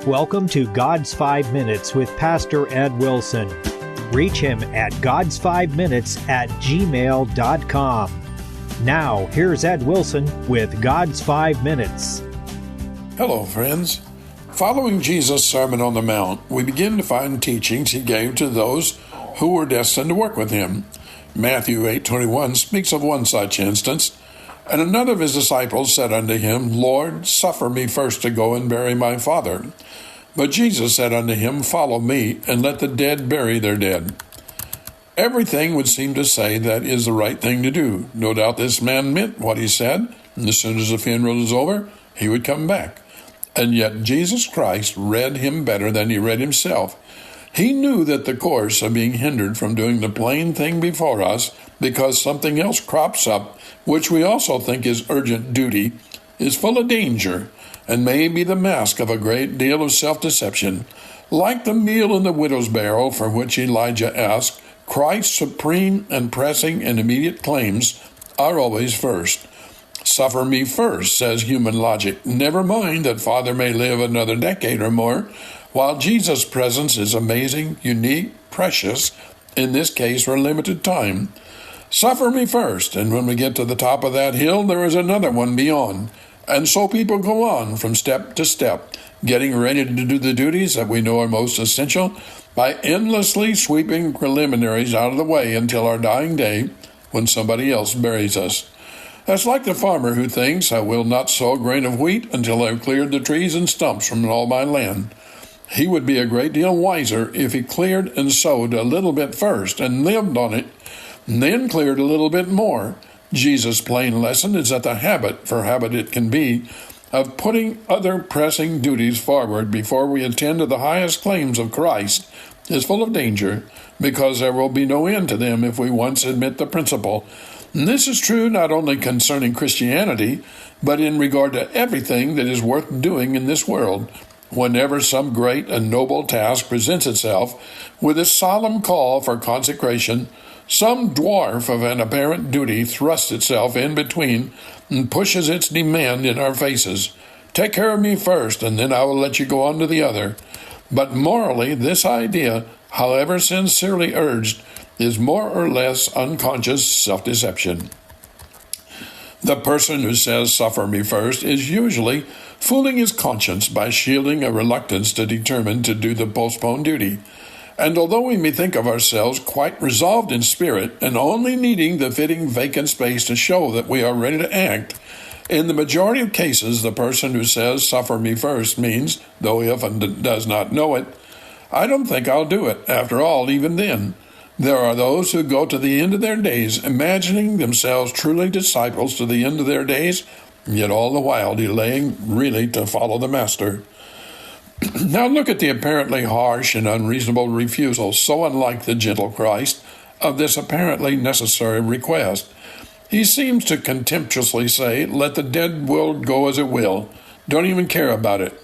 welcome to God's 5 Minutes with Pastor Ed Wilson. Reach him at gods5minutes@gmail.com. Now, here's Ed Wilson with God's 5 Minutes. Hello, friends. Following Jesus' Sermon on the Mount, we begin to find teachings he gave to those who were destined to work with him. Matthew 8:21 speaks of one such instance. And another of his disciples said unto him, Lord, suffer me first to go and bury my father. But Jesus said unto him, Follow me, and let the dead bury their dead. Everything would seem to say that is the right thing to do. No doubt this man meant what he said, and as soon as the funeral is over, he would come back. And yet Jesus Christ read him better than he read himself. He knew that the course of being hindered from doing the plain thing before us because something else crops up, which we also think is urgent duty, is full of danger and may be the mask of a great deal of self-deception. Like the meal in the widow's barrel for which Elijah asked, Christ's supreme and pressing and immediate claims are always first. Suffer me first, says human logic. Never mind that Father may live another decade or more, while Jesus' presence is amazing, unique, precious, in this case for a limited time. Suffer me first, and when we get to the top of that hill, there is another one beyond. And so people go on from step to step, getting ready to do the duties that we know are most essential by endlessly sweeping preliminaries out of the way until our dying day when somebody else buries us. That's like the farmer who thinks, I will not sow a grain of wheat until I've cleared the trees and stumps from all my land. He would be a great deal wiser if he cleared and sowed a little bit first and lived on it, and then cleared a little bit more. Jesus' plain lesson is that the habit, for habit it can be, of putting other pressing duties forward before we attend to the highest claims of Christ is full of danger, because there will be no end to them if we once admit the principle. And this is true not only concerning Christianity, but in regard to everything that is worth doing in this world. Whenever some great and noble task presents itself with a solemn call for consecration, some dwarf of an apparent duty thrusts itself in between and pushes its demand in our faces. Take care of me first, and then I will let you go on to the other. But morally, this idea, however sincerely urged, is more or less unconscious self-deception. The person who says, suffer me first, is usually fooling his conscience by shielding a reluctance to determine to do the postponed duty. And although we may think of ourselves quite resolved in spirit and only needing the fitting vacant space to show that we are ready to act, in the majority of cases, the person who says, suffer me first, means, though he often does not know it, I don't think I'll do it. After all, even then, there are those who go to the end of their days, imagining themselves truly disciples to the end of their days, yet all the while delaying really to follow the Master. Now look at the apparently harsh and unreasonable refusal, so unlike the gentle Christ, of this apparently necessary request. He seems to contemptuously say, let the dead world go as it will. Don't even care about it.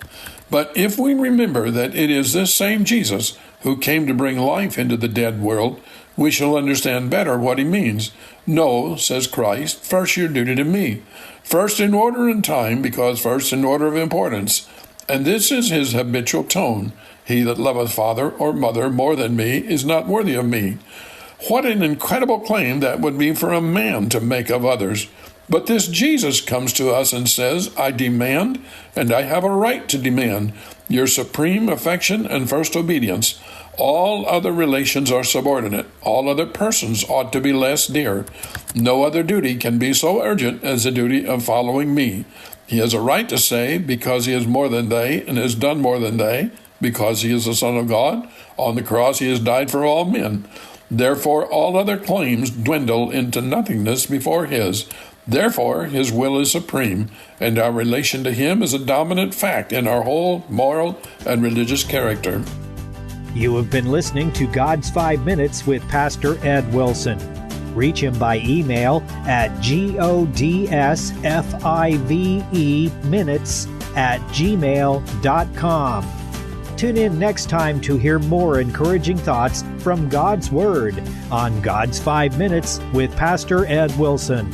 But if we remember that it is this same Jesus who came to bring life into the dead world, we shall understand better what he means. No, says Christ, first your duty to me. First in order and time, because first in order of importance. And this is his habitual tone. He that loveth father or mother more than me is not worthy of me. What an incredible claim that would be for a man to make of others. But this Jesus comes to us and says, I demand, and I have a right to demand, your supreme affection and first obedience. All other relations are subordinate. All other persons ought to be less dear. No other duty can be so urgent as the duty of following me. He has a right to say, because he is more than they and has done more than they, because he is the Son of God. On the cross he has died for all men. Therefore all other claims dwindle into nothingness before his. Therefore his will is supreme, and our relation to him is a dominant fact in our whole moral and religious character. You have been listening to God's 5 Minutes with Pastor Ed Wilson. Reach him by email at godsfiveminutes@gmail.com. Tune in next time to hear more encouraging thoughts from God's Word on God's 5 Minutes with Pastor Ed Wilson.